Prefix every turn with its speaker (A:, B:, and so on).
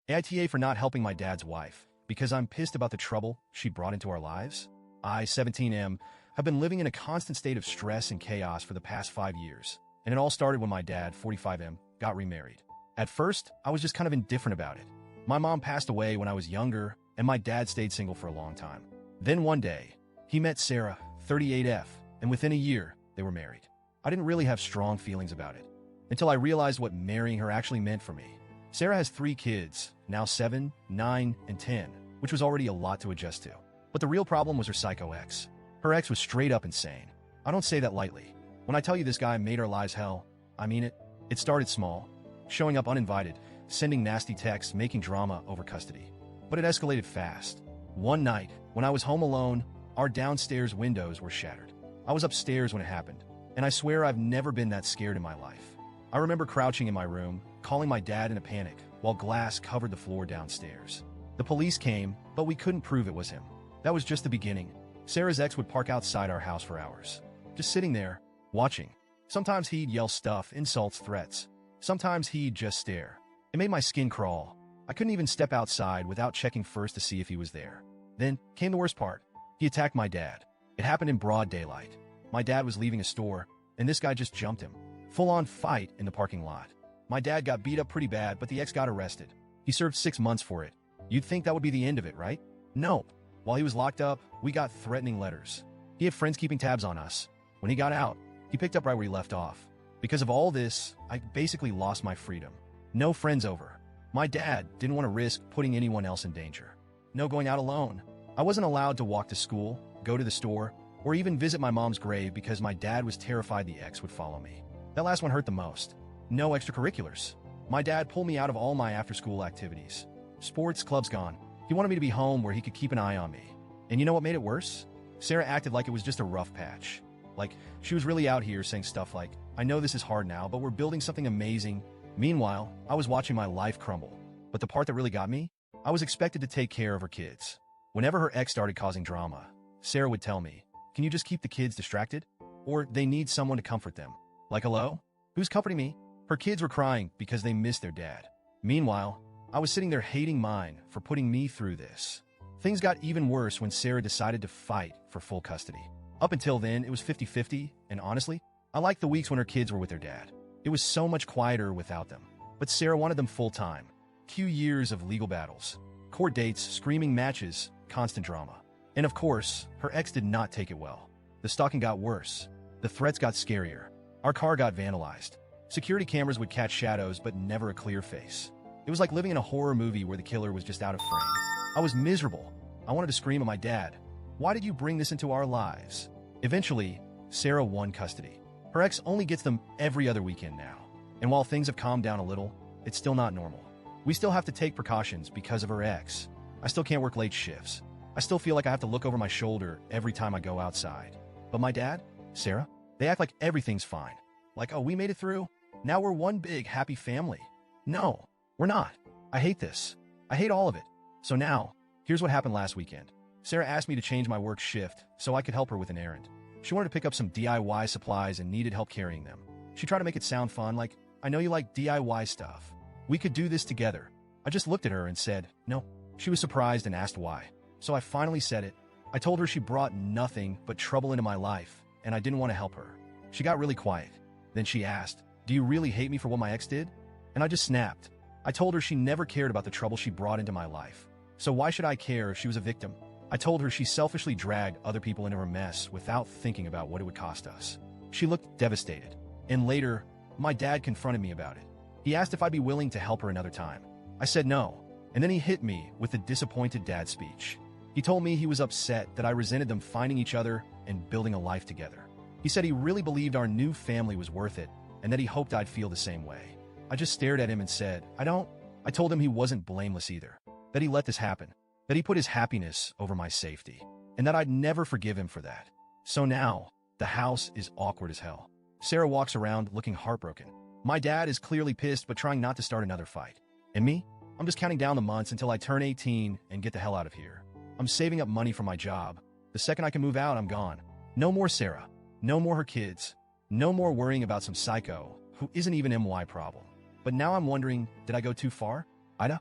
A: AITA for not helping my dad's wife, because I'm pissed about the trouble she brought into our lives. I, 17M, have been living in a constant state of stress and chaos for the past 5 years, and it all started when my dad, 45M, got remarried. At first, I was just kind of indifferent about it. My mom passed away when I was younger, and my dad stayed single for a long time. Then one day, he met Sarah, 38F, and within a year, they were married. I didn't really have strong feelings about it, until I realized what marrying her actually meant for me. Sarah has 3 kids, now 7, 9, and 10, which was already a lot to adjust to. But the real problem was her psycho ex. Her ex was straight up insane. I don't say that lightly. When I tell you this guy made our lives hell, I mean it. It started small, showing up uninvited, sending nasty texts, making drama over custody. But it escalated fast. One night, when I was home alone, our downstairs windows were shattered. I was upstairs when it happened, and I swear I've never been that scared in my life. I remember crouching in my room, calling my dad in a panic, while glass covered the floor downstairs. The police came, but we couldn't prove it was him. That was just the beginning. Sarah's ex would park outside our house for hours, just sitting there, watching. Sometimes he'd yell stuff, insults, threats. Sometimes he'd just stare. It made my skin crawl. I couldn't even step outside without checking first to see if he was there. Then came the worst part. He attacked my dad. It happened in broad daylight. My dad was leaving a store, and this guy just jumped him. Full-on fight in the parking lot. My dad got beat up pretty bad, but the ex got arrested. He served 6 months for it. You'd think that would be the end of it, right? No. While he was locked up, we got threatening letters. He had friends keeping tabs on us. When he got out, he picked up right where he left off. Because of all this, I basically lost my freedom. No friends over. My dad didn't want to risk putting anyone else in danger. No going out alone. I wasn't allowed to walk to school, go to the store, or even visit my mom's grave because my dad was terrified the ex would follow me. That last one hurt the most. No extracurriculars. My dad pulled me out of all my after-school activities. Sports, clubs gone. He wanted me to be home where he could keep an eye on me. And you know what made it worse? Sarah acted like it was just a rough patch. Like, she was really out here saying stuff like, I know this is hard now, but we're building something amazing. Meanwhile, I was watching my life crumble. But the part that really got me? I was expected to take care of her kids. Whenever her ex started causing drama, Sarah would tell me, can you just keep the kids distracted? Or they need someone to comfort them. Like, hello? Who's comforting me? Her kids were crying because they missed their dad. Meanwhile, I was sitting there hating mine for putting me through this. Things got even worse when Sarah decided to fight for full custody. Up until then, it was 50-50, and honestly, I liked the weeks when her kids were with their dad. It was so much quieter without them. But Sarah wanted them full-time. Few years of legal battles, court dates, screaming matches, constant drama. And of course, her ex did not take it well. The stalking got worse. The threats got scarier. Our car got vandalized. Security cameras would catch shadows, but never a clear face. It was like living in a horror movie where the killer was just out of frame. I was miserable. I wanted to scream at my dad. Why did you bring this into our lives? Eventually, Sarah won custody. Her ex only gets them every other weekend now. And while things have calmed down a little, it's still not normal. We still have to take precautions because of her ex. I still can't work late shifts. I still feel like I have to look over my shoulder every time I go outside. But my dad, Sarah, they act like everything's fine. Like, oh, we made it through. Now we're one big happy family. No, we're not. I hate this. I hate all of it. So now, here's what happened last weekend. Sarah asked me to change my work shift so I could help her with an errand. She wanted to pick up some DIY supplies and needed help carrying them. She tried to make it sound fun, like, I know you like DIY stuff. We could do this together. I just looked at her and said, no. She was surprised and asked why. So I finally said it. I told her she brought nothing but trouble into my life, and I didn't want to help her. She got really quiet. Then she asked, do you really hate me for what my ex did? And I just snapped. I told her she never cared about the trouble she brought into my life. So why should I care if she was a victim? I told her she selfishly dragged other people into her mess without thinking about what it would cost us. She looked devastated. And later, my dad confronted me about it. He asked if I'd be willing to help her another time. I said no, and then he hit me with the disappointed dad speech. He told me he was upset that I resented them finding each other and building a life together. He said he really believed our new family was worth it, and that he hoped I'd feel the same way. I just stared at him and said, I don't. I told him he wasn't blameless either, that he let this happen, that he put his happiness over my safety, and that I'd never forgive him for that. So now, the house is awkward as hell. Sarah walks around looking heartbroken. My dad is clearly pissed but trying not to start another fight. And me? I'm just counting down the months until I turn 18 and get the hell out of here. I'm saving up money for my job. The second I can move out, I'm gone. No more Sarah. No more her kids. No more worrying about some psycho who isn't even MY problem. But now I'm wondering, did I go too far? AITA?